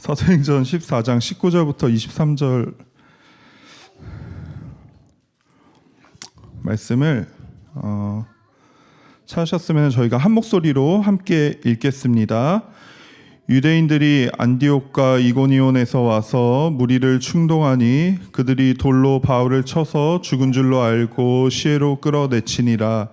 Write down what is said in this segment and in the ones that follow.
사도행전 14장 19절부터 23절 말씀을 찾으셨으면 저희가 한 목소리로 함께 읽겠습니다. 유대인들이 안디옥과 이고니온에서 와서 무리를 충동하니 그들이 돌로 바울을 쳐서 죽은 줄로 알고 시외로 끌어내치니라.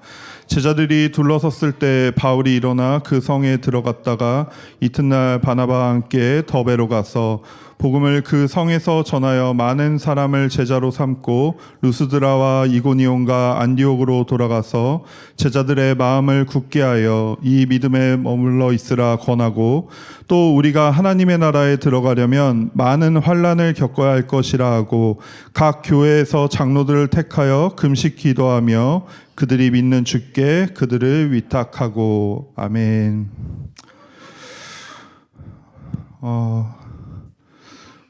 제자들이 둘러섰을 때 바울이 일어나 그 성에 들어갔다가 이튿날 바나바와 함께 더베로 가서 복음을 그 성에서 전하여 많은 사람을 제자로 삼고 루스드라와 이고니온과 안디옥으로 돌아가서 제자들의 마음을 굳게 하여 이 믿음에 머물러 있으라 권하고, 또 우리가 하나님의 나라에 들어가려면 많은 환난을 겪어야 할 것이라 하고 각 교회에서 장로들을 택하여 금식 기도하며 그들이 믿는 주께 그들을 위탁하고. 아멘.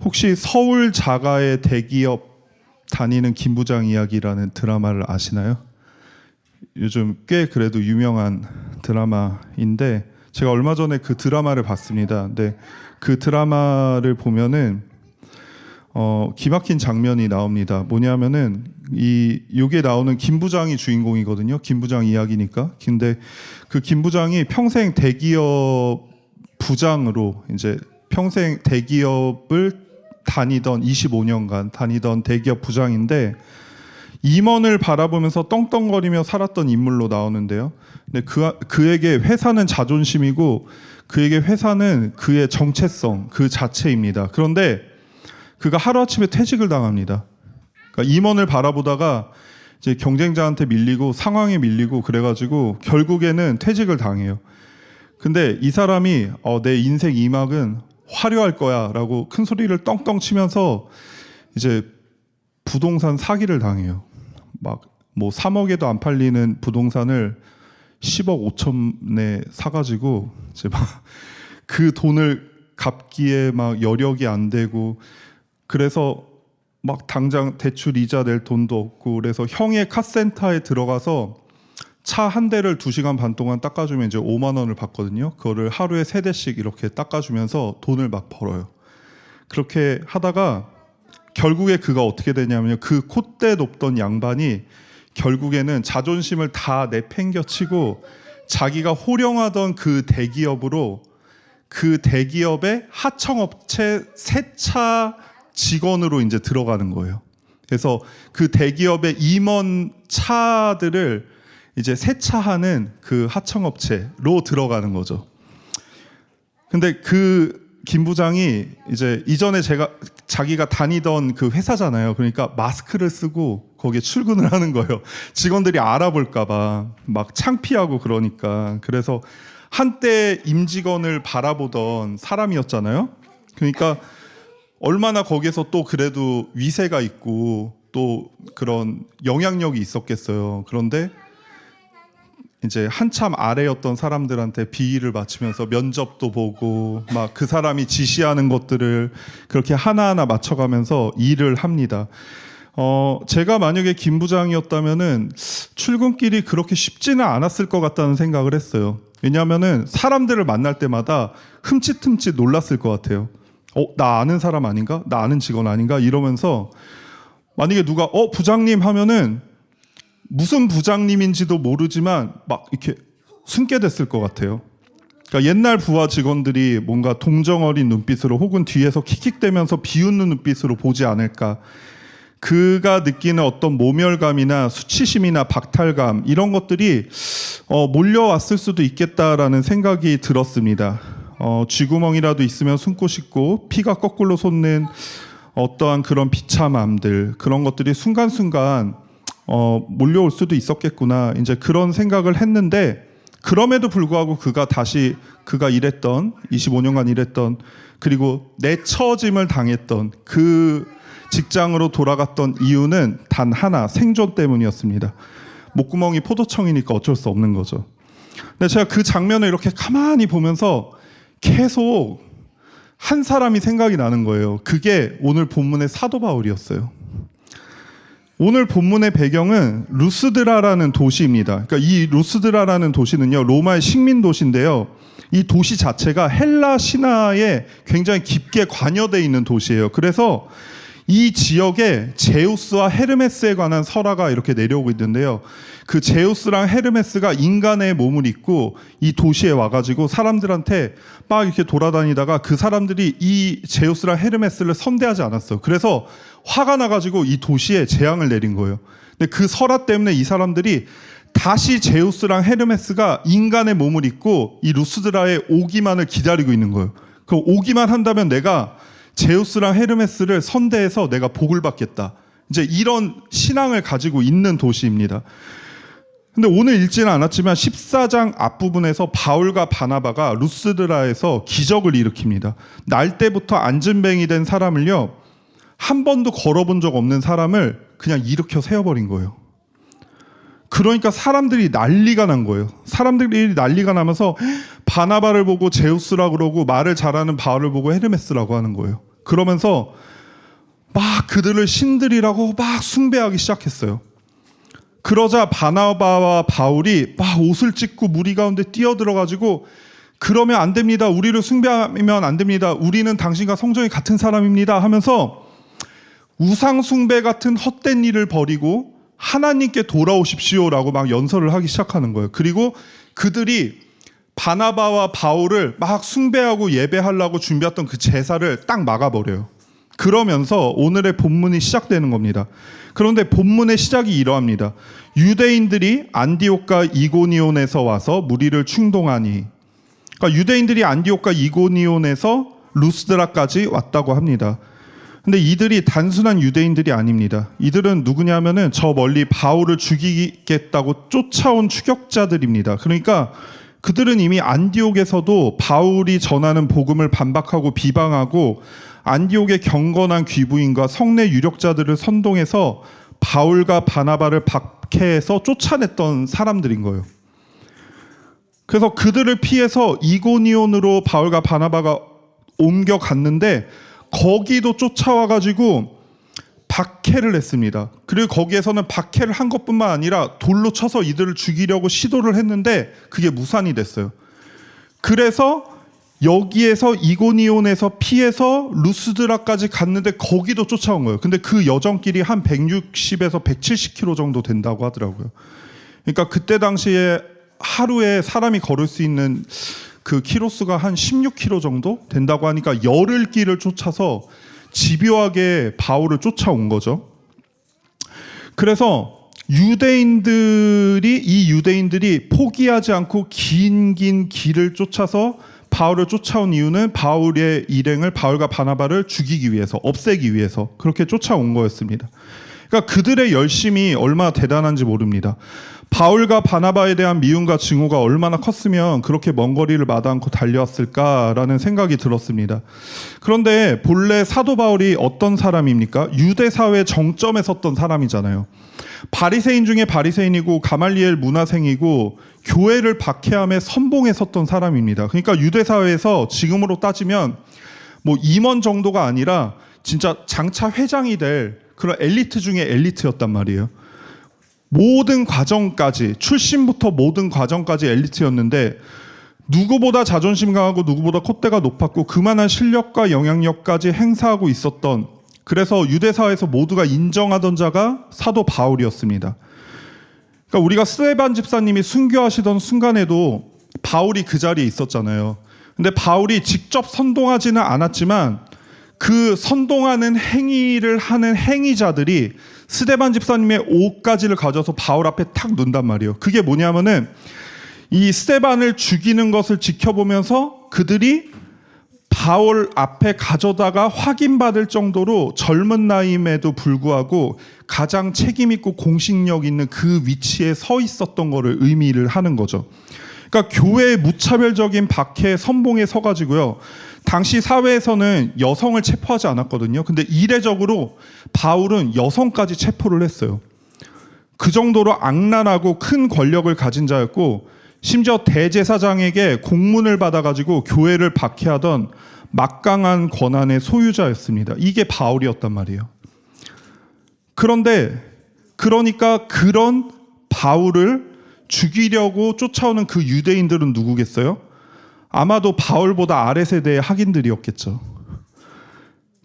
혹시 서울 자가의 대기업 다니는 김부장 이야기라는 드라마를 아시나요? 요즘 꽤 그래도 유명한 드라마인데 제가 얼마 전에 그 드라마를 봤습니다. 근데 그 드라마를 보면은 기막힌 장면이 나옵니다. 뭐냐면은 여기에 나오는 김 부장이 주인공이거든요. 김 부장 이야기니까. 근데 그 김 부장이 평생 대기업 부장으로 이제 평생 대기업을 다니던 25년간 다니던 대기업 부장인데 임원을 바라보면서 떵떵거리며 살았던 인물로 나오는데요. 근데 그에게 회사는 자존심이고 그에게 회사는 그의 정체성 그 자체입니다. 그런데 그가 하루아침에 퇴직을 당합니다. 그러니까 임원을 바라보다가 이제 경쟁자한테 밀리고 상황에 밀리고 그래가지고 결국에는 퇴직을 당해요. 근데 이 사람이 내 인생 2막은 화려할 거야 라고 큰 소리를 떵떵 치면서 이제 부동산 사기를 당해요. 막 뭐 3억에도 안 팔리는 부동산을 10억 5천에 사가지고 이제 막 그 돈을 갚기에 막 여력이 안 되고, 그래서 막 당장 대출 이자 낼 돈도 없고, 그래서 형의 카센터에 들어가서 차 한 대를 2시간 반 동안 닦아주면 이제 5만 원을 받거든요. 그거를 하루에 3대씩 이렇게 닦아주면서 돈을 막 벌어요. 그렇게 하다가 결국에 그가 어떻게 되냐면요, 그 콧대 높던 양반이 결국에는 자존심을 다 내팽겨치고 자기가 호령하던 그 대기업으로, 그 대기업의 하청업체 세차 직원으로 이제 들어가는 거예요. 그래서 그 대기업의 임원 차들을 이제 세차하는 그 하청업체로 들어가는 거죠. 근데 그 김 부장이 이제 이전에 자기가 다니던 그 회사잖아요. 그러니까 마스크를 쓰고 거기에 출근을 하는 거예요. 직원들이 알아볼까봐 막 창피하고 그러니까. 그래서 한때 임직원을 바라보던 사람이었잖아요. 그러니까 얼마나 거기에서 또 그래도 위세가 있고 또 그런 영향력이 있었겠어요. 그런데 이제 한참 아래였던 사람들한테 비위를 맞추면서 면접도 보고 막 그 사람이 지시하는 것들을 그렇게 하나하나 맞춰가면서 일을 합니다. 제가 만약에 김 부장이었다면은 출근길이 그렇게 쉽지는 않았을 것 같다는 생각을 했어요. 왜냐하면은 사람들을 만날 때마다 흠칫흠칫 놀랐을 것 같아요. 나 아는 사람 아닌가? 나 아는 직원 아닌가? 이러면서 만약에 누가 부장님 하면은 무슨 부장님인지도 모르지만 막 이렇게 숨게 됐을 것 같아요. 그러니까 옛날 부하 직원들이 뭔가 동정어린 눈빛으로 혹은 뒤에서 킥킥대면서 비웃는 눈빛으로 보지 않을까. 그가 느끼는 어떤 모멸감이나 수치심이나 박탈감 이런 것들이 몰려왔을 수도 있겠다라는 생각이 들었습니다. 쥐구멍이라도 있으면 숨고 싶고 피가 거꾸로 솟는 어떠한 그런 비참함들, 그런 것들이 순간순간 몰려올 수도 있었겠구나, 이제 그런 생각을 했는데, 그럼에도 불구하고 그가 일했던 25년간 일했던, 그리고 내처짐을 당했던 그 직장으로 돌아갔던 이유는 단 하나, 생존 때문이었습니다. 목구멍이 포도청이니까 어쩔 수 없는 거죠. 근데 제가 그 장면을 이렇게 가만히 보면서 계속 한 사람이 생각이 나는 거예요. 그게 오늘 본문의 사도 바울이었어요. 오늘 본문의 배경은 루스드라라는 도시입니다. 그러니까 이 루스드라라는 도시는요, 로마의 식민 도시인데요. 이 도시 자체가 헬라 신화에 굉장히 깊게 관여되어 있는 도시예요. 그래서 이 지역에 제우스와 헤르메스에 관한 설화가 이렇게 내려오고 있는데요. 그 제우스랑 헤르메스가 인간의 몸을 입고 이 도시에 와가지고 사람들한테 막 이렇게 돌아다니다가 그 사람들이 이 제우스랑 헤르메스를 선대하지 않았어요. 그래서 화가 나가지고 이 도시에 재앙을 내린 거예요. 근데 그 설화 때문에 이 사람들이 다시 제우스랑 헤르메스가 인간의 몸을 입고 이 루스드라에 오기만을 기다리고 있는 거예요. 그럼 오기만 한다면 내가 제우스랑 헤르메스를 선대해서 내가 복을 받겠다. 이제 이런 신앙을 가지고 있는 도시입니다. 근데 오늘 읽지는 않았지만 14장 앞부분에서 바울과 바나바가 루스드라에서 기적을 일으킵니다. 날 때부터 안진뱅이 된 사람을요, 한 번도 걸어본 적 없는 사람을 그냥 일으켜 세워버린 거예요. 그러니까 사람들이 난리가 난 거예요. 사람들이 난리가 나면서 바나바를 보고 제우스라고 그러고 말을 잘하는 바울을 보고 헤르메스라고 하는 거예요. 그러면서 막 그들을 신들이라고 막 숭배하기 시작했어요. 그러자 바나바와 바울이 막 옷을 찢고 무리 가운데 뛰어들어가지고 그러면 안 됩니다. 우리를 숭배하면 안 됩니다. 우리는 당신과 성정이 같은 사람입니다 하면서 우상 숭배 같은 헛된 일을 버리고 하나님께 돌아오십시오라고 막 연설을 하기 시작하는 거예요. 그리고 그들이 바나바와 바울을 막 숭배하고 예배하려고 준비했던 그 제사를 딱 막아버려요. 그러면서 오늘의 본문이 시작되는 겁니다. 그런데 본문의 시작이 이러합니다. 유대인들이 안디옥과 이고니온에서 와서 무리를 충동하니, 그러니까 유대인들이 안디옥과 이고니온에서 루스드라까지 왔다고 합니다. 근데 이들이 단순한 유대인들이 아닙니다. 이들은 누구냐면은 저 멀리 바울을 죽이겠다고 쫓아온 추격자들입니다. 그러니까 그들은 이미 안디옥에서도 바울이 전하는 복음을 반박하고 비방하고 안디옥의 경건한 귀부인과 성내 유력자들을 선동해서 바울과 바나바를 박해해서 쫓아냈던 사람들인 거예요. 그래서 그들을 피해서 이고니온으로 바울과 바나바가 옮겨갔는데 거기도 쫓아와가지고 박해를 했습니다. 그리고 거기에서는 박해를 한 것뿐만 아니라 돌로 쳐서 이들을 죽이려고 시도를 했는데 그게 무산이 됐어요. 그래서 여기에서 이고니온에서 피해서 루스드라까지 갔는데 거기도 쫓아온 거예요. 근데 그 여정길이 한 160에서 170km 정도 된다고 하더라고요. 그러니까 그때 당시에 하루에 사람이 걸을 수 있는 그 키로수가 한 16km 정도 된다고 하니까 열흘 길을 쫓아서 집요하게 바울을 쫓아온 거죠. 그래서 유대인들이 포기하지 않고 긴 길을 쫓아서 바울을 쫓아온 이유는 바울의 일행을, 바울과 바나바를 죽이기 위해서, 없애기 위해서 그렇게 쫓아온 거였습니다. 그러니까 그들의 열심이 얼마나 대단한지 모릅니다. 바울과 바나바에 대한 미움과 증오가 얼마나 컸으면 그렇게 먼 거리를 마다 않고 달려왔을까라는 생각이 들었습니다. 그런데 본래 사도 바울이 어떤 사람입니까? 유대 사회의 정점에 섰던 사람이잖아요. 바리새인 중에 바리새인이고 가말리엘 문화생이고 교회를 박해함에 선봉에 섰던 사람입니다. 그러니까 유대 사회에서 지금으로 따지면 뭐 임원 정도가 아니라 진짜 장차 회장이 될 그런 엘리트 중에 엘리트였단 말이에요. 모든 과정까지, 출신부터 모든 과정까지 엘리트였는데 누구보다 자존심 강하고 누구보다 콧대가 높았고 그만한 실력과 영향력까지 행사하고 있었던, 그래서 유대사회에서 모두가 인정하던 자가 사도 바울이었습니다. 그러니까 우리가 스데반 집사님이 순교하시던 순간에도 바울이 그 자리에 있었잖아요. 근데 바울이 직접 선동하지는 않았지만 그 선동하는 행위를 하는 행위자들이 스데반 집사님의 옷가지를 가져서 바울 앞에 탁 놓는단 말이에요. 그게 뭐냐면은 이 스데반을 죽이는 것을 지켜보면서 그들이 바울 앞에 가져다가 확인받을 정도로 젊은 나이임에도 불구하고 가장 책임있고 공식력 있는 그 위치에 서 있었던 거를 의미를 하는 거죠. 그러니까 교회의 무차별적인 박해의 선봉에 서가지고요, 당시 사회에서는 여성을 체포하지 않았거든요. 근데 이례적으로 바울은 여성까지 체포를 했어요. 그 정도로 악랄하고 큰 권력을 가진 자였고, 심지어 대제사장에게 공문을 받아가지고 교회를 박해하던 막강한 권한의 소유자였습니다. 이게 바울이었단 말이에요. 그런데 그러니까 그런 바울을 죽이려고 쫓아오는 그 유대인들은 누구겠어요? 아마도 바울보다 아래 세대의 학인들이었겠죠.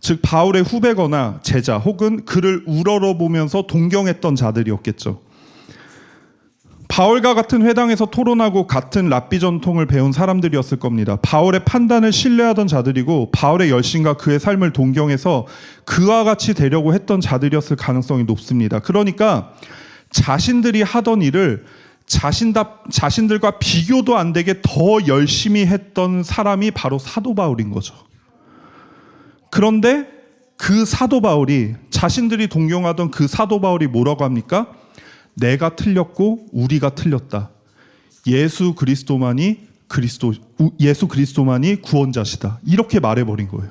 즉 바울의 후배거나 제자 혹은 그를 우러러보면서 동경했던 자들이었겠죠. 바울과 같은 회당에서 토론하고 같은 랍비 전통을 배운 사람들이었을 겁니다. 바울의 판단을 신뢰하던 자들이고 바울의 열심과 그의 삶을 동경해서 그와 같이 되려고 했던 자들이었을 가능성이 높습니다. 그러니까 자신들이 하던 일을 자신들과 비교도 안 되게 더 열심히 했던 사람이 바로 사도 바울인 거죠. 그런데 그 사도 바울이, 자신들이 동경하던 그 사도 바울이 뭐라고 합니까? 내가 틀렸고 우리가 틀렸다. 예수 그리스도만이 구원자시다. 이렇게 말해버린 거예요.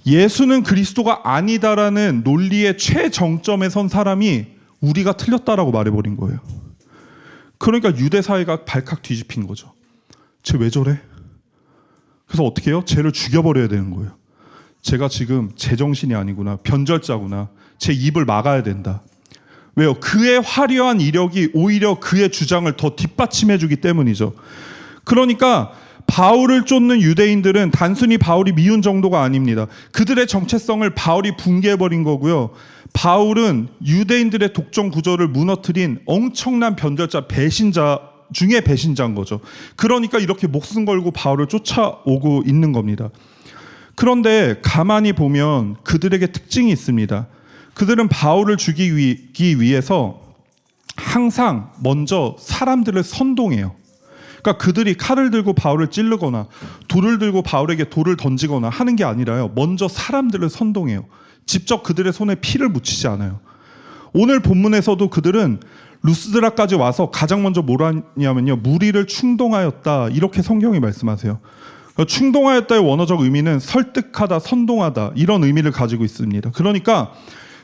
예수는 그리스도가 아니다라는 논리의 최정점에 선 사람이 우리가 틀렸다라고 말해버린 거예요. 그러니까 유대 사회가 발칵 뒤집힌 거죠. 쟤 왜 저래? 그래서 어떻게 해요? 쟤를 죽여버려야 되는 거예요. 제가 지금 제정신이 아니구나, 변절자구나, 제 입을 막아야 된다. 왜요? 그의 화려한 이력이 오히려 그의 주장을 더 뒷받침해주기 때문이죠. 그러니까 바울을 쫓는 유대인들은 단순히 바울이 미운 정도가 아닙니다. 그들의 정체성을 바울이 붕괴해버린 거고요. 바울은 유대인들의 독점 구조를 무너뜨린 엄청난 변절자, 배신자 중에 배신자인 거죠. 그러니까 이렇게 목숨 걸고 바울을 쫓아오고 있는 겁니다. 그런데 가만히 보면 그들에게 특징이 있습니다. 그들은 바울을 죽이기 위해서 항상 먼저 사람들을 선동해요. 그러니까 그들이 칼을 들고 바울을 찌르거나 돌을 들고 바울에게 돌을 던지거나 하는 게 아니라요, 먼저 사람들을 선동해요. 직접 그들의 손에 피를 묻히지 않아요. 오늘 본문에서도 그들은 루스드라까지 와서 가장 먼저 뭘 하냐면요, 무리를 충동하였다, 이렇게 성경이 말씀하세요. 충동하였다의 원어적 의미는 설득하다, 선동하다, 이런 의미를 가지고 있습니다. 그러니까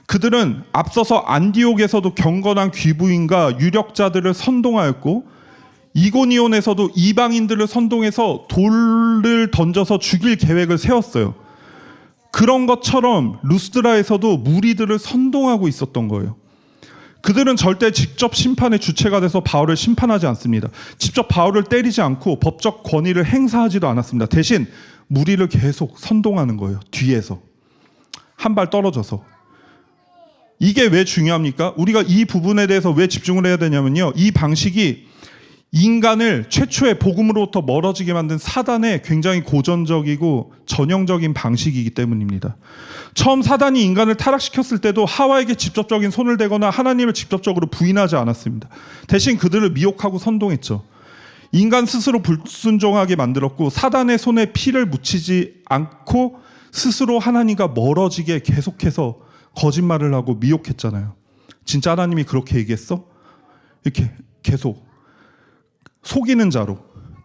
그들은 앞서서 안디옥에서도 경건한 귀부인과 유력자들을 선동하였고, 이고니온에서도 이방인들을 선동해서 돌을 던져서 죽일 계획을 세웠어요. 그런 것처럼 루스드라에서도 무리들을 선동하고 있었던 거예요. 그들은 절대 직접 심판의 주체가 돼서 바울을 심판하지 않습니다. 직접 바울을 때리지 않고 법적 권위를 행사하지도 않았습니다. 대신 무리를 계속 선동하는 거예요. 뒤에서 한 발 떨어져서. 이게 왜 중요합니까? 우리가 이 부분에 대해서 왜 집중을 해야 되냐면요, 이 방식이 인간을 최초의 복음으로부터 멀어지게 만든 사단의 굉장히 고전적이고 전형적인 방식이기 때문입니다. 처음 사단이 인간을 타락시켰을 때도 하와에게 직접적인 손을 대거나 하나님을 직접적으로 부인하지 않았습니다. 대신 그들을 미혹하고 선동했죠. 인간 스스로 불순종하게 만들었고, 사단의 손에 피를 묻히지 않고 스스로 하나님과 멀어지게 계속해서 거짓말을 하고 미혹했잖아요. 진짜 하나님이 그렇게 얘기했어? 이렇게 계속 속이는 자로.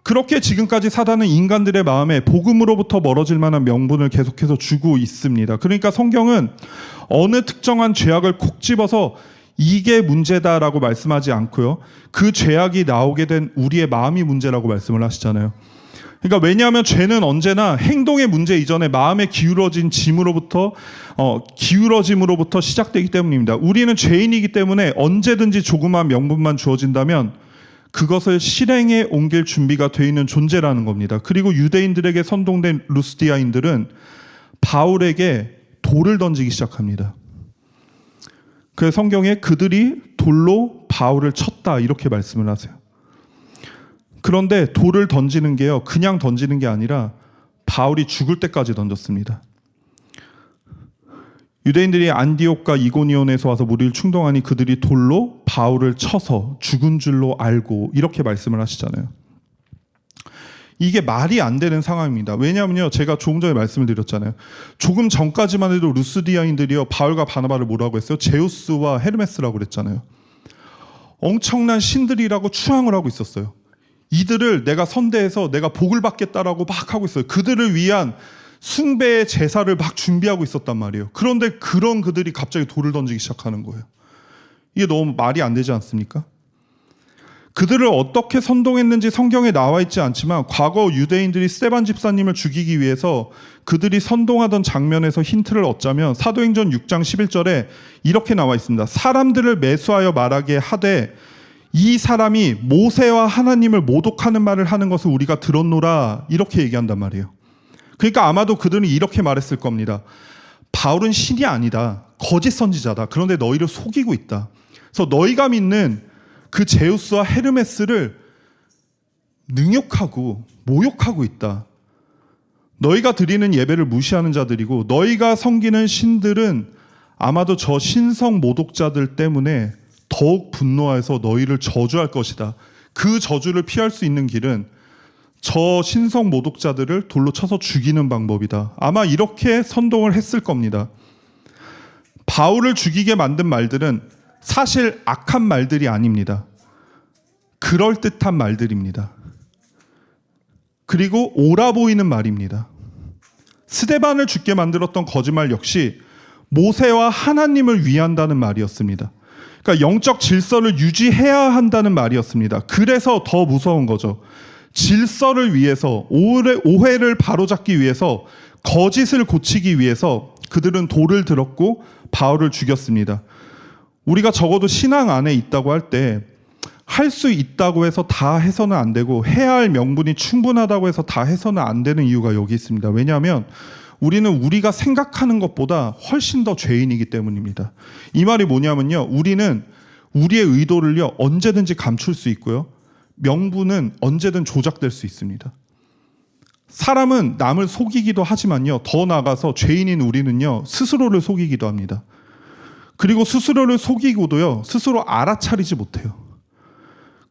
그렇게 지금까지 사단은 인간들의 마음에 복음으로부터 멀어질 만한 명분을 계속해서 주고 있습니다. 그러니까 성경은 어느 특정한 죄악을 콕 집어서 이게 문제다라고 말씀하지 않고요, 그 죄악이 나오게 된 우리의 마음이 문제라고 말씀을 하시잖아요. 그러니까 왜냐하면 죄는 언제나 행동의 문제 이전에 마음에 기울어짐으로부터 시작되기 때문입니다. 우리는 죄인이기 때문에 언제든지 조그마한 명분만 주어진다면 그것을 실행에 옮길 준비가 되어 있는 존재라는 겁니다. 그리고 유대인들에게 선동된 루스디아인들은 바울에게 돌을 던지기 시작합니다. 그 성경에 그들이 돌로 바울을 쳤다, 이렇게 말씀을 하세요. 그런데 돌을 던지는 게요, 그냥 던지는 게 아니라 바울이 죽을 때까지 던졌습니다. 유대인들이 안디옥과 이고니온에서 와서 무리를 충동하니 그들이 돌로 바울을 쳐서 죽은 줄로 알고, 이렇게 말씀을 하시잖아요. 이게 말이 안 되는 상황입니다. 왜냐하면요, 제가 조금 전에 말씀을 드렸잖아요. 조금 전까지만 해도 루스디아인들이요, 바울과 바나바를 뭐라고 했어요? 제우스와 헤르메스라고 그랬잖아요. 엄청난 신들이라고 추앙을 하고 있었어요. 이들을 내가 선대해서 내가 복을 받겠다라고 막 하고 있어요. 그들을 위한 숭배의 제사를 막 준비하고 있었단 말이에요. 그런데 그런 그들이 갑자기 돌을 던지기 시작하는 거예요. 이게 너무 말이 안 되지 않습니까? 그들을 어떻게 선동했는지 성경에 나와 있지 않지만 과거 유대인들이 스데반 집사님을 죽이기 위해서 그들이 선동하던 장면에서 힌트를 얻자면 사도행전 6장 11절에 이렇게 나와 있습니다. 사람들을 매수하여 말하게 하되 이 사람이 모세와 하나님을 모독하는 말을 하는 것을 우리가 들었노라, 이렇게 얘기한단 말이에요. 그러니까 아마도 그들은 이렇게 말했을 겁니다. 바울은 신이 아니다, 거짓 선지자다. 그런데 너희를 속이고 있다. 그래서 너희가 믿는 그 제우스와 헤르메스를 능욕하고 모욕하고 있다. 너희가 드리는 예배를 무시하는 자들이고 너희가 섬기는 신들은 아마도 저 신성 모독자들 때문에 더욱 분노해서 너희를 저주할 것이다. 그 저주를 피할 수 있는 길은 저 신성 모독자들을 돌로 쳐서 죽이는 방법이다. 아마 이렇게 선동을 했을 겁니다. 바울을 죽이게 만든 말들은 사실 악한 말들이 아닙니다. 그럴듯한 말들입니다. 그리고 옳아 보이는 말입니다. 스데반을 죽게 만들었던 거짓말 역시 모세와 하나님을 위한다는 말이었습니다. 그러니까 영적 질서를 유지해야 한다는 말이었습니다. 그래서 더 무서운 거죠. 질서를 위해서, 오해를 바로잡기 위해서, 거짓을 고치기 위해서 그들은 돌을 들었고 바울을 죽였습니다. 우리가 적어도 신앙 안에 있다고 할 때 할 수 있다고 해서 다 해서는 안 되고 해야 할 명분이 충분하다고 해서 다 해서는 안 되는 이유가 여기 있습니다. 왜냐하면 우리는 우리가 생각하는 것보다 훨씬 더 죄인이기 때문입니다. 이 말이 뭐냐면요, 우리는 우리의 의도를요 언제든지 감출 수 있고요, 명분은 언제든 조작될 수 있습니다. 사람은 남을 속이기도 하지만요, 더 나아가서 죄인인 우리는요 스스로를 속이기도 합니다. 그리고 스스로를 속이고도요 스스로 알아차리지 못해요.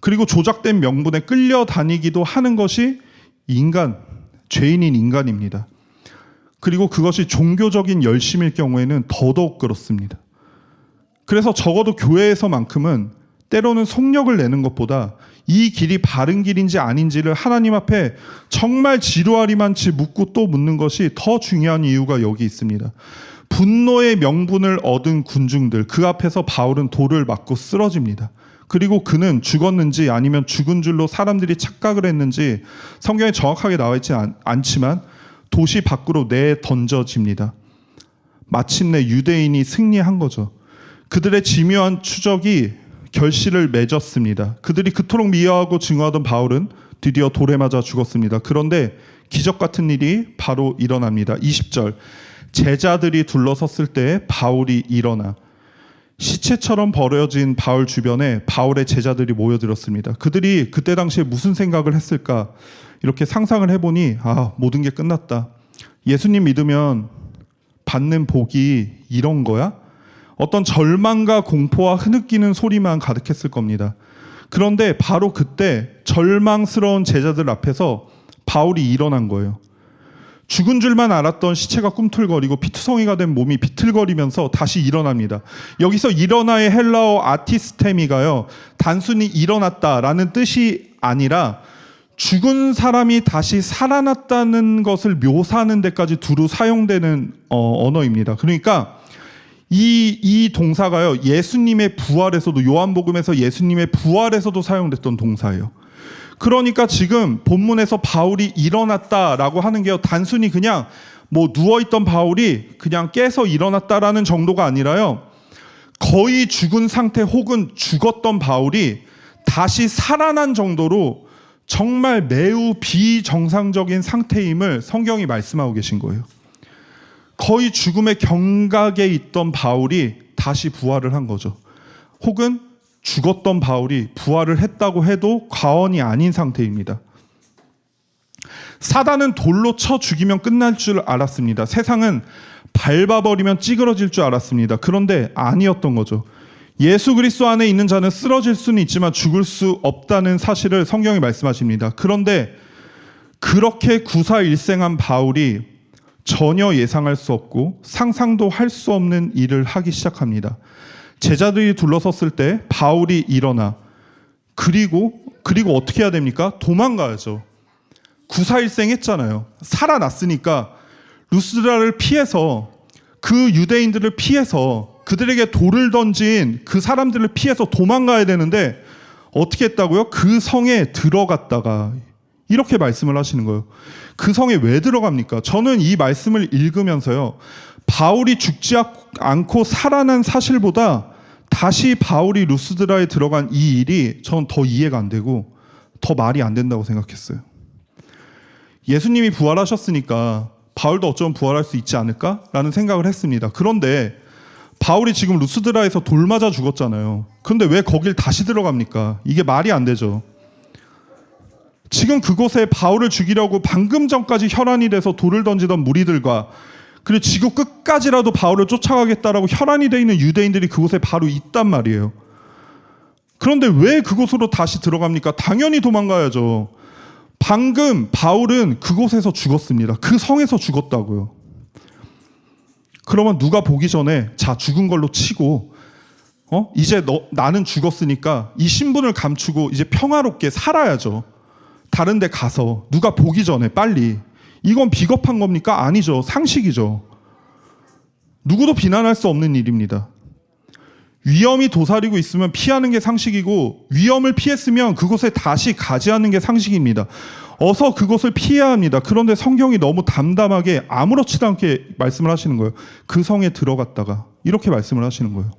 그리고 조작된 명분에 끌려다니기도 하는 것이 죄인인 인간입니다. 그리고 그것이 종교적인 열심일 경우에는 더더욱 그렇습니다. 그래서 적어도 교회에서만큼은 때로는 속력을 내는 것보다 이 길이 바른 길인지 아닌지를 하나님 앞에 정말 지루하리만치 묻고 또 묻는 것이 더 중요한 이유가 여기 있습니다. 분노의 명분을 얻은 군중들, 그 앞에서 바울은 돌을 맞고 쓰러집니다. 그리고 그는 죽었는지 아니면 죽은 줄로 사람들이 착각을 했는지 성경에 정확하게 나와 있지 않지만 도시 밖으로 내던져집니다. 마침내 유대인이 승리한 거죠. 그들의 지묘한 추적이 결실을 맺었습니다. 그들이 그토록 미워하고 증오하던 바울은 드디어 돌에 맞아 죽었습니다. 그런데 기적 같은 일이 바로 일어납니다. 20절, 제자들이 둘러섰을 때 바울이 일어나 시체처럼 버려진 바울 주변에 바울의 제자들이 모여들었습니다. 그들이 그때 당시에 무슨 생각을 했을까? 이렇게 상상을 해보니 모든 게 끝났다. 예수님 믿으면 받는 복이 이런 거야? 어떤 절망과 공포와 흐느끼는 소리만 가득했을 겁니다. 그런데 바로 그때 절망스러운 제자들 앞에서 바울이 일어난 거예요. 죽은 줄만 알았던 시체가 꿈틀거리고 피투성이가 된 몸이 비틀거리면서 다시 일어납니다. 여기서 일어나의 헬라어 아티스테미가요, 단순히 일어났다라는 뜻이 아니라 죽은 사람이 다시 살아났다는 것을 묘사하는 데까지 두루 사용되는 언어입니다. 그러니까 이 동사가요, 예수님의 부활에서도, 요한복음에서 예수님의 부활에서도 사용됐던 동사예요. 그러니까 지금 본문에서 바울이 일어났다라고 하는 게요, 단순히 그냥 누워있던 바울이 그냥 깨서 일어났다라는 정도가 아니라요, 거의 죽은 상태 혹은 죽었던 바울이 다시 살아난 정도로 정말 매우 비정상적인 상태임을 성경이 말씀하고 계신 거예요. 거의 죽음의 경각에 있던 바울이 다시 부활을 한 거죠. 혹은 죽었던 바울이 부활을 했다고 해도 과언이 아닌 상태입니다. 사단은 돌로 쳐 죽이면 끝날 줄 알았습니다. 세상은 밟아버리면 찌그러질 줄 알았습니다. 그런데 아니었던 거죠. 예수 그리스도 안에 있는 자는 쓰러질 수는 있지만 죽을 수 없다는 사실을 성경이 말씀하십니다. 그런데 그렇게 구사일생한 바울이 전혀 예상할 수 없고 상상도 할 수 없는 일을 하기 시작합니다. 제자들이 둘러섰을 때 바울이 일어나 그리고 어떻게 해야 됩니까? 도망가야죠. 구사일생 했잖아요. 살아났으니까 루스드라를 피해서, 그 유대인들을 피해서, 그들에게 돌을 던진 그 사람들을 피해서 도망가야 되는데 어떻게 했다고요? 그 성에 들어갔다가 이렇게 말씀을 하시는 거예요. 그 성에 왜 들어갑니까? 저는 이 말씀을 읽으면서요. 바울이 죽지 않고 살아난 사실보다 다시 바울이 루스드라에 들어간 이 일이 전 더 이해가 안 되고 더 말이 안 된다고 생각했어요. 예수님이 부활하셨으니까 바울도 어쩌면 부활할 수 있지 않을까라는 생각을 했습니다. 그런데 바울이 지금 루스드라에서 돌 맞아 죽었잖아요. 그런데 왜 거길 다시 들어갑니까? 이게 말이 안 되죠. 지금 그곳에 바울을 죽이려고 방금 전까지 혈안이 돼서 돌을 던지던 무리들과 그리고 지구 끝까지라도 바울을 쫓아가겠다라고 혈안이 돼 있는 유대인들이 그곳에 바로 있단 말이에요. 그런데 왜 그곳으로 다시 들어갑니까? 당연히 도망가야죠. 방금 바울은 그곳에서 죽었습니다. 그 성에서 죽었다고요. 그러면 누가 보기 전에 자 죽은 걸로 치고 이제 나는 죽었으니까 이 신분을 감추고 이제 평화롭게 살아야죠. 다른 데 가서 누가 보기 전에 빨리. 이건 비겁한 겁니까? 아니죠. 상식이죠. 누구도 비난할 수 없는 일입니다. 위험이 도사리고 있으면 피하는 게 상식이고 위험을 피했으면 그곳에 다시 가지 않는 게 상식입니다. 어서 그곳을 피해야 합니다. 그런데 성경이 너무 담담하게 아무렇지도 않게 말씀을 하시는 거예요. 그 성에 들어갔다가 이렇게 말씀을 하시는 거예요.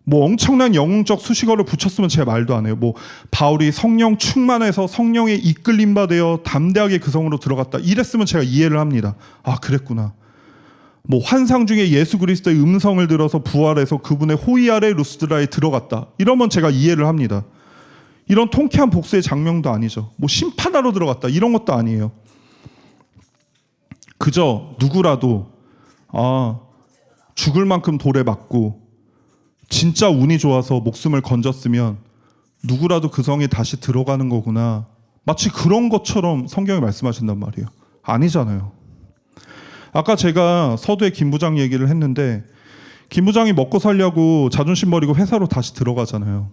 뭐 엄청난 영웅적 수식어를 붙였으면 제 말도 안 해요. 뭐 바울이 성령 충만해서 성령에 이끌림 받아 담대하게 그 성으로 들어갔다. 이랬으면 제가 이해를 합니다. 아 그랬구나. 뭐 환상 중에 예수 그리스도의 음성을 들어서 부활해서 그분의 호의 아래 루스드라에 들어갔다. 이러면 제가 이해를 합니다. 이런 통쾌한 복수의 장면도 아니죠. 뭐 심판하러 들어갔다. 이런 것도 아니에요. 그저 누구라도 죽을 만큼 돌에 맞고 진짜 운이 좋아서 목숨을 건졌으면 누구라도 그 성에 다시 들어가는 거구나. 마치 그런 것처럼 성경이 말씀하신단 말이에요. 아니잖아요. 아까 제가 서두에 김 부장 얘기를 했는데 김 부장이 먹고 살려고 자존심 버리고 회사로 다시 들어가잖아요.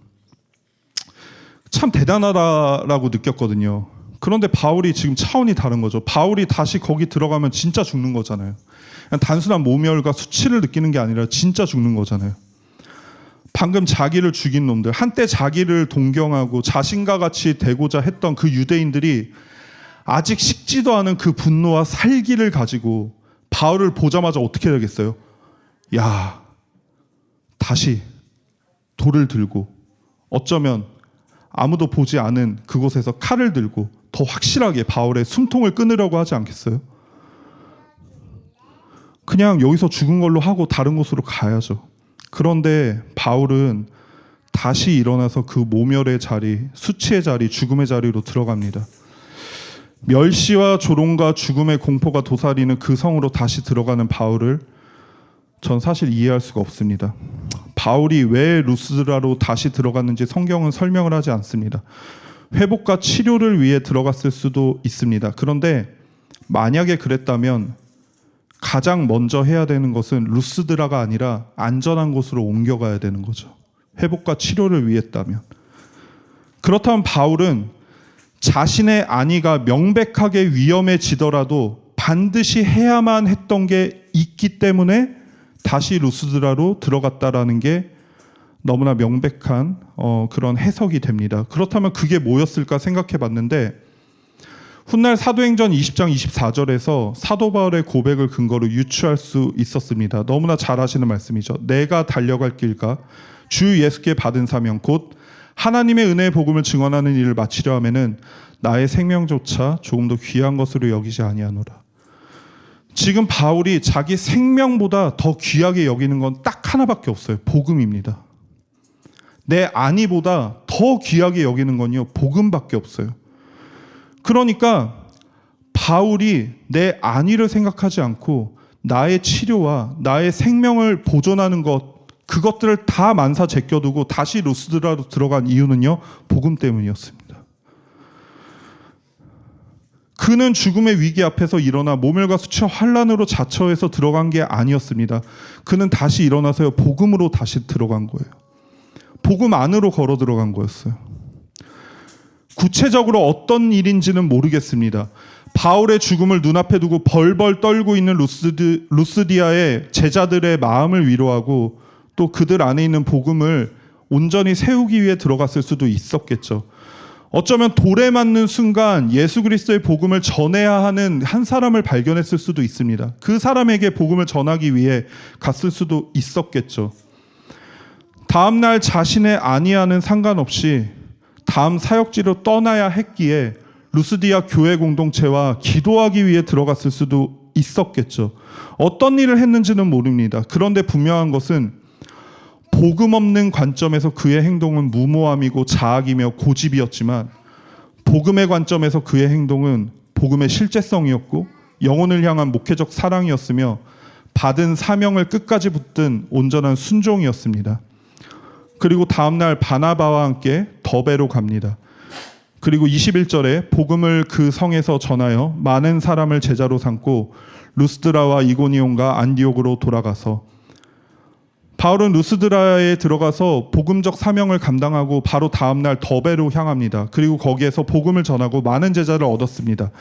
참 대단하다라고 느꼈거든요. 그런데 바울이 지금 차원이 다른 거죠. 바울이 다시 거기 들어가면 진짜 죽는 거잖아요. 그냥 단순한 모멸과 수치를 느끼는 게 아니라 진짜 죽는 거잖아요. 방금 자기를 죽인 놈들, 한때 자기를 동경하고 자신과 같이 되고자 했던 그 유대인들이 아직 식지도 않은 그 분노와 살기를 가지고 바울을 보자마자 어떻게 되겠어요? 야, 다시 돌을 들고 어쩌면 아무도 보지 않은 그곳에서 칼을 들고 더 확실하게 바울의 숨통을 끊으려고 하지 않겠어요? 그냥 여기서 죽은 걸로 하고 다른 곳으로 가야죠. 그런데 바울은 다시 일어나서 그 모멸의 자리, 수치의 자리, 죽음의 자리로 들어갑니다. 멸시와 조롱과 죽음의 공포가 도사리는 그 성으로 다시 들어가는 바울을 전 사실 이해할 수가 없습니다. 바울이 왜 루스드라로 다시 들어갔는지 성경은 설명을 하지 않습니다. 회복과 치료를 위해 들어갔을 수도 있습니다. 그런데 만약에 그랬다면 가장 먼저 해야 되는 것은 루스드라가 아니라 안전한 곳으로 옮겨가야 되는 거죠. 회복과 치료를 위했다면. 그렇다면 바울은 자신의 안위가 명백하게 위험해지더라도 반드시 해야만 했던 게 있기 때문에 다시 루스드라로 들어갔다라는 게 너무나 명백한 그런 해석이 됩니다. 그렇다면 그게 뭐였을까 생각해 봤는데 훗날 사도행전 20장 24절에서 사도 바울의 고백을 근거로 유추할 수 있었습니다. 너무나 잘 아시는 말씀이죠. 내가 달려갈 길과 주 예수께 받은 사명 곧 하나님의 은혜의 복음을 증언하는 일을 마치려 하면은 나의 생명조차 조금 더 귀한 것으로 여기지 아니하노라. 지금 바울이 자기 생명보다 더 귀하게 여기는 건 딱 하나밖에 없어요. 복음입니다. 내 안위보다 더 귀하게 여기는 건요. 복음밖에 없어요. 그러니까 바울이 내 안위를 생각하지 않고 나의 치료와 나의 생명을 보존하는 것 그것들을 다 만사 제껴두고 다시 루스드라로 들어간 이유는요. 복음 때문이었습니다. 그는 죽음의 위기 앞에서 일어나 모멸과 수치와 환난으로 자처해서 들어간 게 아니었습니다. 그는 다시 일어나서요. 복음으로 다시 들어간 거예요. 복음 안으로 걸어 들어간 거였어요. 구체적으로 어떤 일인지는 모르겠습니다. 바울의 죽음을 눈앞에 두고 벌벌 떨고 있는 루스디아의 제자들의 마음을 위로하고 또 그들 안에 있는 복음을 온전히 세우기 위해 들어갔을 수도 있었겠죠. 어쩌면 돌에 맞는 순간 예수 그리스도의 복음을 전해야 하는 한 사람을 발견했을 수도 있습니다. 그 사람에게 복음을 전하기 위해 갔을 수도 있었겠죠. 다음 날 자신의 안위와는 상관없이 다음 사역지로 떠나야 했기에 루스디아 교회 공동체와 기도하기 위해 들어갔을 수도 있었겠죠. 어떤 일을 했는지는 모릅니다. 그런데 분명한 것은 복음 없는 관점에서 그의 행동은 무모함이고 자학이며 고집이었지만 복음의 관점에서 그의 행동은 복음의 실제성이었고 영혼을 향한 목회적 사랑이었으며 받은 사명을 끝까지 붙든 온전한 순종이었습니다. 그리고 다음날 바나바와 함께 더베로 갑니다. 그리고 21절에 복음을 그 성에서 전하여 많은 사람을 제자로 삼고 루스드라와 이고니온과 안디옥으로 돌아가서 바울은 루스드라에 들어가서 복음적 사명을 감당하고 바로 다음날 더베로 향합니다. 그리고 거기에서 복음을 전하고 많은 제자를 얻었습니다.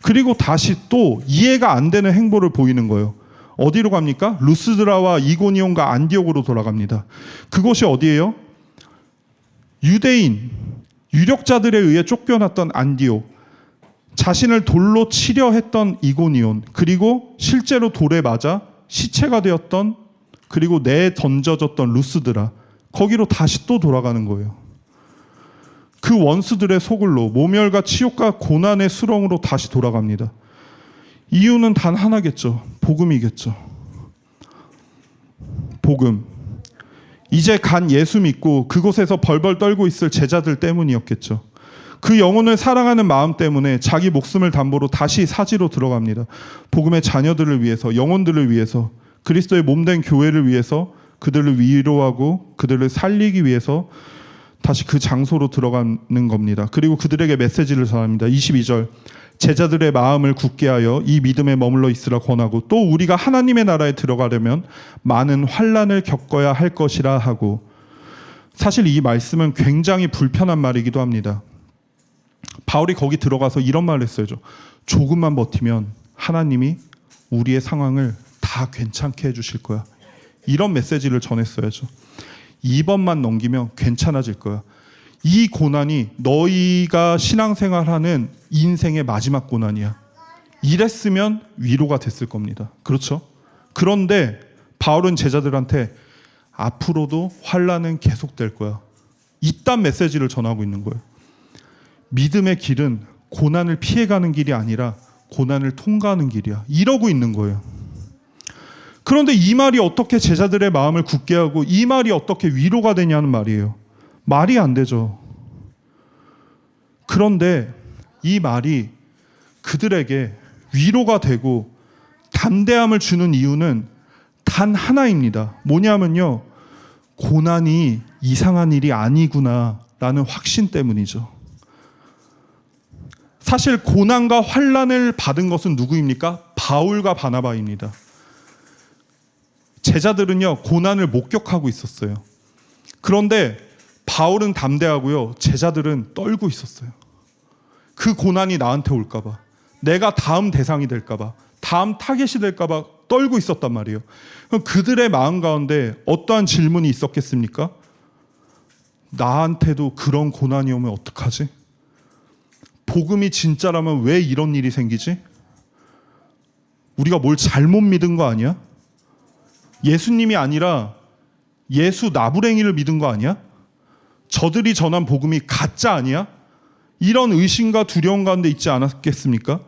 그리고 다시 또 이해가 안 되는 행보를 보이는 거예요. 어디로 갑니까? 루스드라와 이고니온과 안디옥으로 돌아갑니다. 그곳이 어디예요? 유대인, 유력자들에 의해 쫓겨났던 안디옥, 자신을 돌로 치려 했던 이고니온, 그리고 실제로 돌에 맞아 시체가 되었던 그리고 내던져졌던 루스드라, 거기로 다시 또 돌아가는 거예요. 그 원수들의 소굴로 모멸과 치욕과 고난의 수렁으로 다시 돌아갑니다. 이유는 단 하나겠죠. 복음이겠죠. 복음. 이제 간 예수 믿고 그곳에서 벌벌 떨고 있을 제자들 때문이었겠죠. 그 영혼을 사랑하는 마음 때문에 자기 목숨을 담보로 다시 사지로 들어갑니다. 복음의 자녀들을 위해서, 영혼들을 위해서, 그리스도의 몸된 교회를 위해서, 그들을 위로하고 그들을 살리기 위해서 다시 그 장소로 들어가는 겁니다. 그리고 그들에게 메시지를 전합니다. 22절, 제자들의 마음을 굳게 하여 이 믿음에 머물러 있으라 권하고 또 우리가 하나님의 나라에 들어가려면 많은 환난을 겪어야 할 것이라 하고. 사실 이 말씀은 굉장히 불편한 말이기도 합니다. 바울이 거기 들어가서 이런 말을 했어요. 조금만 버티면 하나님이 우리의 상황을 다 괜찮게 해주실 거야. 이런 메시지를 전했어야죠. 2번만 넘기면 괜찮아질 거야. 이 고난이 너희가 신앙생활하는 인생의 마지막 고난이야. 이랬으면 위로가 됐을 겁니다. 그렇죠? 그런데 바울은 제자들한테 앞으로도 환난은 계속될 거야. 이딴 메시지를 전하고 있는 거예요. 믿음의 길은 고난을 피해가는 길이 아니라 고난을 통과하는 길이야. 이러고 있는 거예요. 그런데 이 말이 어떻게 제자들의 마음을 굳게 하고 이 말이 어떻게 위로가 되냐는 말이에요. 말이 안 되죠. 그런데 이 말이 그들에게 위로가 되고 담대함을 주는 이유는 단 하나입니다. 뭐냐면요, 고난이 이상한 일이 아니구나라는 확신 때문이죠. 사실 고난과 환난을 받은 것은 누구입니까? 바울과 바나바입니다. 제자들은요, 고난을 목격하고 있었어요. 그런데 바울은 담대하고요, 제자들은 떨고 있었어요. 그 고난이 나한테 올까봐, 내가 다음 대상이 될까봐, 다음 타겟이 될까봐 떨고 있었단 말이에요. 그럼 그들의 마음 가운데 어떠한 질문이 있었겠습니까? 나한테도 그런 고난이 오면 어떡하지? 복음이 진짜라면 왜 이런 일이 생기지? 우리가 뭘 잘못 믿은 거 아니야? 예수님이 아니라 예수 나부랭이를 믿은 거 아니야? 저들이 전한 복음이 가짜 아니야? 이런 의심과 두려움 가운데 있지 않았겠습니까?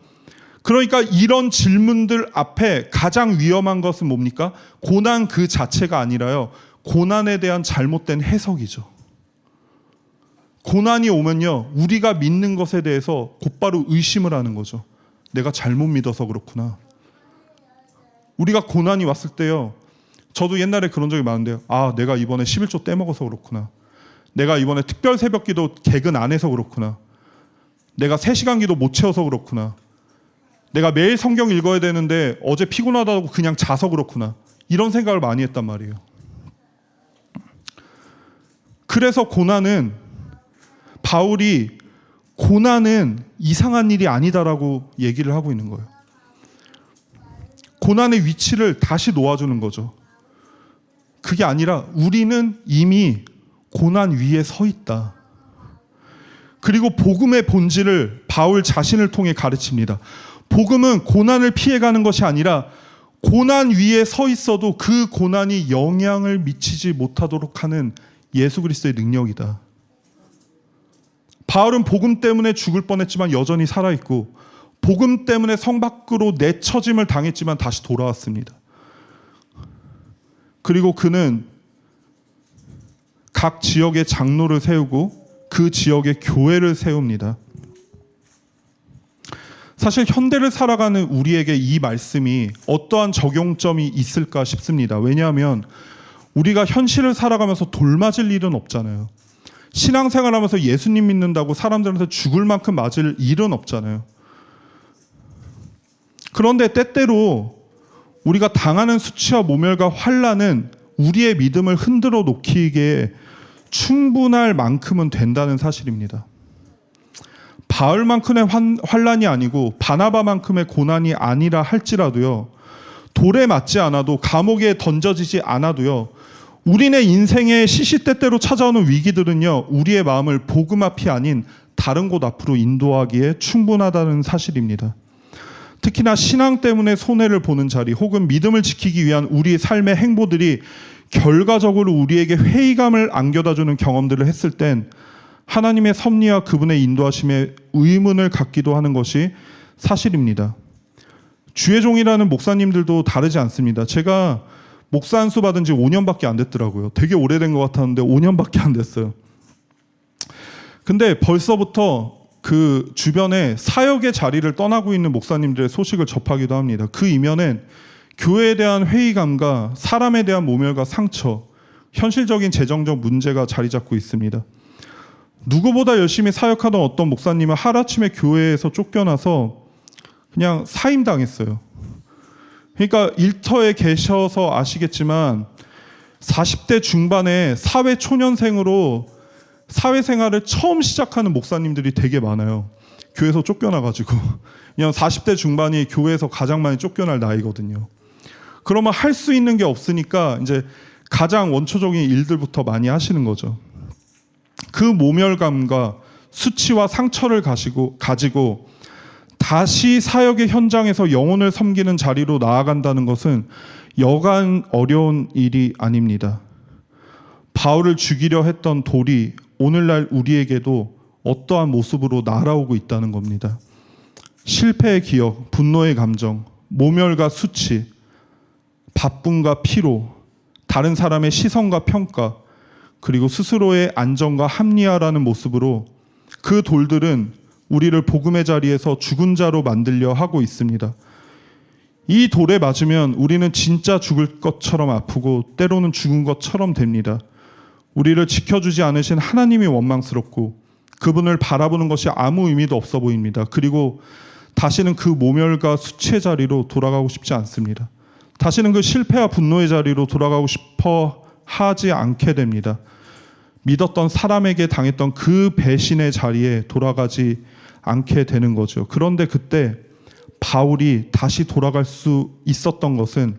그러니까 이런 질문들 앞에 가장 위험한 것은 뭡니까? 고난 그 자체가 아니라요, 고난에 대한 잘못된 해석이죠. 고난이 오면요, 우리가 믿는 것에 대해서 곧바로 의심을 하는 거죠. 내가 잘못 믿어서 그렇구나. 우리가 고난이 왔을 때요, 저도 옛날에 그런 적이 많은데요. 아, 내가 이번에 11조 떼먹어서 그렇구나. 내가 이번에 특별 새벽기도 개근 안 해서 그렇구나. 내가 3시간 기도 못 채워서 그렇구나. 내가 매일 성경 읽어야 되는데 어제 피곤하다고 그냥 자서 그렇구나. 이런 생각을 많이 했단 말이에요. 그래서 바울이 고난은 이상한 일이 아니다라고 얘기를 하고 있는 거예요. 고난의 위치를 다시 놓아주는 거죠. 그게 아니라 우리는 이미 고난 위에 서 있다. 그리고 복음의 본질을 바울 자신을 통해 가르칩니다. 복음은 고난을 피해가는 것이 아니라 고난 위에 서 있어도 그 고난이 영향을 미치지 못하도록 하는 예수 그리스도의 능력이다. 바울은 복음 때문에 죽을 뻔했지만 여전히 살아있고, 복음 때문에 성 밖으로 내쳐짐을 당했지만 다시 돌아왔습니다. 그리고 그는 각 지역의 장로를 세우고 그 지역의 교회를 세웁니다. 사실 현대를 살아가는 우리에게 이 말씀이 어떠한 적용점이 있을까 싶습니다. 왜냐하면 우리가 현실을 살아가면서 돌맞을 일은 없잖아요. 신앙생활하면서 예수님 믿는다고 사람들한테 죽을 만큼 맞을 일은 없잖아요. 그런데 때때로 우리가 당하는 수치와 모멸과 환난은 우리의 믿음을 흔들어 놓기에 충분할 만큼은 된다는 사실입니다. 바울만큼의 환난이 아니고 바나바만큼의 고난이 아니라 할지라도요, 돌에 맞지 않아도 감옥에 던져지지 않아도요, 우리네 인생의 시시때때로 찾아오는 위기들은요, 우리의 마음을 복음 앞이 아닌 다른 곳 앞으로 인도하기에 충분하다는 사실입니다. 특히나 신앙 때문에 손해를 보는 자리 혹은 믿음을 지키기 위한 우리의 삶의 행보들이 결과적으로 우리에게 회의감을 안겨다주는 경험들을 했을 땐 하나님의 섭리와 그분의 인도하심에 의문을 갖기도 하는 것이 사실입니다. 주의 종이라는 목사님들도 다르지 않습니다. 제가 목사 안수 받은 지 5년밖에 안 됐더라고요. 되게 오래된 것 같았는데 5년밖에 안 됐어요. 근데 벌써부터 그 주변에 사역의 자리를 떠나고 있는 목사님들의 소식을 접하기도 합니다. 그 이면엔 교회에 대한 회의감과 사람에 대한 모멸과 상처, 현실적인 재정적 문제가 자리 잡고 있습니다. 누구보다 열심히 사역하던 어떤 목사님은 하루아침에 교회에서 쫓겨나서 그냥 사임당했어요. 그러니까 일터에 계셔서 아시겠지만 40대 중반에 사회 초년생으로 사회생활을 처음 시작하는 목사님들이 되게 많아요. 교회에서 쫓겨나가지고. 그냥 40대 중반이 교회에서 가장 많이 쫓겨날 나이거든요. 그러면 할 수 있는 게 없으니까 이제 가장 원초적인 일들부터 많이 하시는 거죠. 그 모멸감과 수치와 상처를 가지고 다시 사역의 현장에서 영혼을 섬기는 자리로 나아간다는 것은 여간 어려운 일이 아닙니다. 바울을 죽이려 했던 돌이 오늘날 우리에게도 어떠한 모습으로 날아오고 있다는 겁니다. 실패의 기억, 분노의 감정, 모멸과 수치, 바쁨과 피로, 다른 사람의 시선과 평가, 그리고 스스로의 안정과 합리화라는 모습으로 그 돌들은 우리를 복음의 자리에서 죽은 자로 만들려 하고 있습니다. 이 돌에 맞으면 우리는 진짜 죽을 것처럼 아프고 때로는 죽은 것처럼 됩니다. 우리를 지켜주지 않으신 하나님이 원망스럽고 그분을 바라보는 것이 아무 의미도 없어 보입니다. 그리고 다시는 그 모멸과 수치의 자리로 돌아가고 싶지 않습니다. 다시는 그 실패와 분노의 자리로 돌아가고 싶어 하지 않게 됩니다. 믿었던 사람에게 당했던 그 배신의 자리에 돌아가지 않게 되는 거죠. 그런데 그때 바울이 다시 돌아갈 수 있었던 것은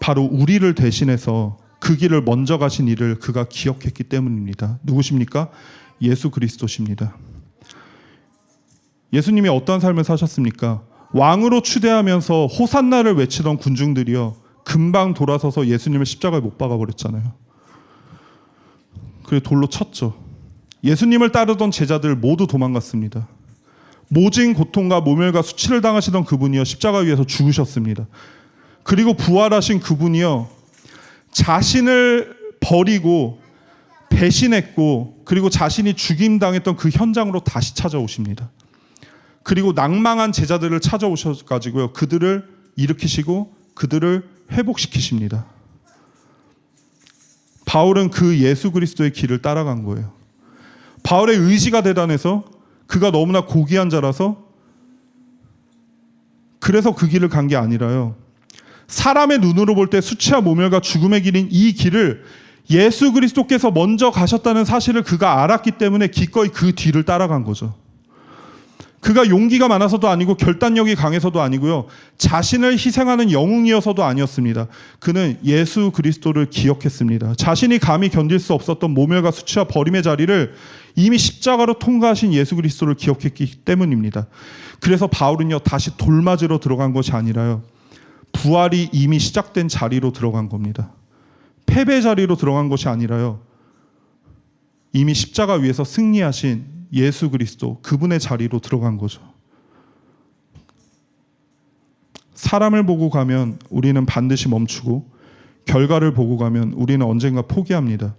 바로 우리를 대신해서 그 길을 먼저 가신 이를 그가 기억했기 때문입니다. 누구십니까? 예수 그리스도십니다. 예수님이 어떤 삶을 사셨습니까? 왕으로 추대하면서 호산나를 외치던 군중들이요, 금방 돌아서서 예수님을 십자가에 못 박아버렸잖아요. 그리고 돌로 쳤죠. 예수님을 따르던 제자들 모두 도망갔습니다. 모진 고통과 모멸과 수치를 당하시던 그분이요, 십자가 위에서 죽으셨습니다. 그리고 부활하신 그분이요, 자신을 버리고 배신했고 그리고 자신이 죽임당했던 그 현장으로 다시 찾아오십니다. 그리고 낭망한 제자들을 찾아오셔가지고요, 그들을 일으키시고 그들을 회복시키십니다. 바울은 그 예수 그리스도의 길을 따라간 거예요. 바울의 의지가 대단해서, 그가 너무나 고귀한 자라서, 그래서 그 길을 간 게 아니라요, 사람의 눈으로 볼 때 수치와 모멸과 죽음의 길인 이 길을 예수 그리스도께서 먼저 가셨다는 사실을 그가 알았기 때문에 기꺼이 그 뒤를 따라간 거죠. 그가 용기가 많아서도 아니고 결단력이 강해서도 아니고요. 자신을 희생하는 영웅이어서도 아니었습니다. 그는 예수 그리스도를 기억했습니다. 자신이 감히 견딜 수 없었던 모멸과 수치와 버림의 자리를 이미 십자가로 통과하신 예수 그리스도를 기억했기 때문입니다. 그래서 바울은요, 다시 돌맞으러 들어간 것이 아니라요, 부활이 이미 시작된 자리로 들어간 겁니다. 패배 자리로 들어간 것이 아니라요, 이미 십자가 위에서 승리하신 예수 그리스도, 그분의 자리로 들어간 거죠. 사람을 보고 가면 우리는 반드시 멈추고, 결과를 보고 가면 우리는 언젠가 포기합니다.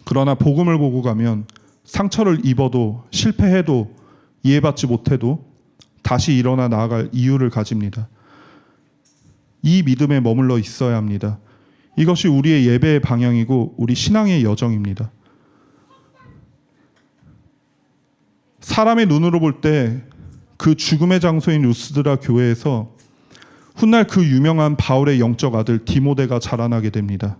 그러나 복음을 보고 가면 상처를 입어도 실패해도 이해받지 못해도 다시 일어나 나아갈 이유를 가집니다. 이 믿음에 머물러 있어야 합니다. 이것이 우리의 예배의 방향이고 우리 신앙의 여정입니다. 사람의 눈으로 볼 때 그 죽음의 장소인 루스드라 교회에서 훗날 그 유명한 바울의 영적 아들 디모데가 자라나게 됩니다.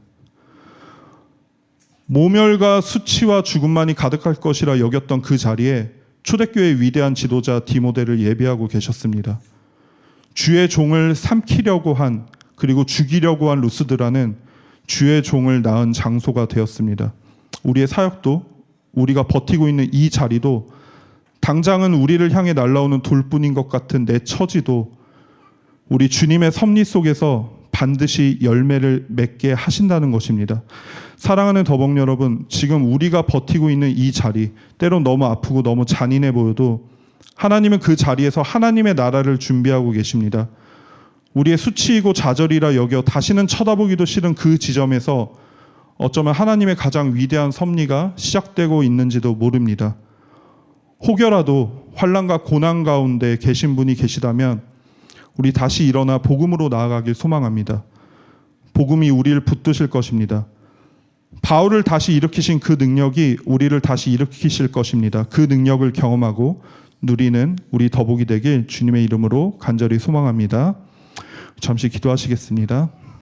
모멸과 수치와 죽음만이 가득할 것이라 여겼던 그 자리에 초대교회의 위대한 지도자 디모데를 예비하고 계셨습니다. 주의 종을 삼키려고 한, 그리고 죽이려고 한 루스드라는 주의 종을 낳은 장소가 되었습니다. 우리의 사역도, 우리가 버티고 있는 이 자리도, 당장은 우리를 향해 날아오는 돌뿐인 것 같은 내 처지도 우리 주님의 섭리 속에서 반드시 열매를 맺게 하신다는 것입니다. 사랑하는 더벅 여러분, 지금 우리가 버티고 있는 이 자리, 때론 너무 아프고 너무 잔인해 보여도 하나님은 그 자리에서 하나님의 나라를 준비하고 계십니다. 우리의 수치이고 좌절이라 여겨 다시는 쳐다보기도 싫은 그 지점에서 어쩌면 하나님의 가장 위대한 섭리가 시작되고 있는지도 모릅니다. 혹여라도 환난과 고난 가운데 계신 분이 계시다면 우리 다시 일어나 복음으로 나아가길 소망합니다. 복음이 우리를 붙드실 것입니다. 바울을 다시 일으키신 그 능력이 우리를 다시 일으키실 것입니다. 그 능력을 경험하고 누리는 우리 더복이 되길 주님의 이름으로 간절히 소망합니다. 잠시 기도하시겠습니다.